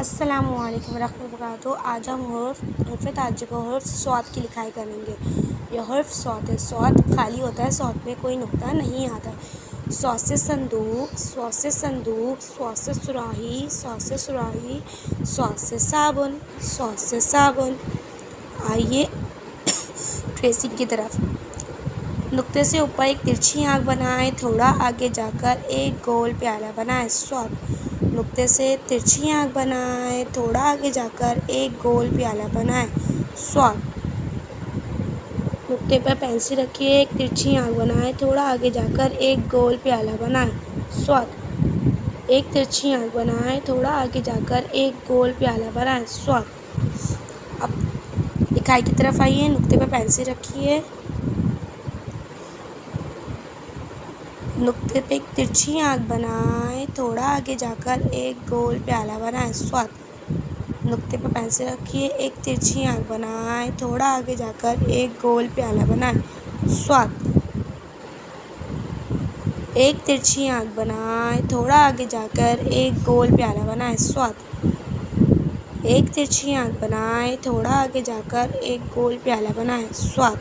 अस्सलामुअलैकुम वरहमतुल्लाहि। आज हम हर्फ ताजे को हर्फ स्वाद की लिखाई करेंगे। यह हर्फ स्वाद है। स्वाद खाली होता है, स्वाद में कोई नुक्ता नहीं आता। स्वाद से संदूक, स्वाद से संदूक, स्वाद से सुराही, स्वाद से सुराही, स्वाद से साबुन, स्वाद से साबुन। आइए ट्रेसिंग की तरफ। नुक्ते से ऊपर एक तिरछी आँख बनाएं, थोड़ा आगे जाकर एक गोल प्याला बनाएं। स्वाद। नुक्ते से तिरछी आँख बनाएं, थोड़ा आगे जाकर एक गोल प्याला बनाएं। स्वाद। नुक्ते पर पेंसिल रखिए, एक तिरछी आँख बनाएं, थोड़ा आगे जाकर एक गोल प्याला बनाएं। स्वाद। एक तिरछी आँख बनाएं, थोड़ा आगे जाकर एक गोल प्याला बनाएं। स्वाद। अब लिखाई की तरफ आइए। नुक्ते पर पेंसिल रखिए, नुक्ते पे एक तिरछी आँख बनाएं, थोड़ा आगे जाकर एक गोल प्याला बनाएं। स्वाद। नुक्ते पे पेंसिल रखिए, एक तिरछी आँख बनाएं, थोड़ा आगे जाकर एक गोल प्याला बनाएं। स्वाद। एक तिरछी आँख बनाएं, थोड़ा आगे जाकर एक गोल प्याला बनाएं। स्वाद। एक तिरछी आँख बनाएं, थोड़ा आगे जाकर एक गोल प्याला बनाएं। स्वाद।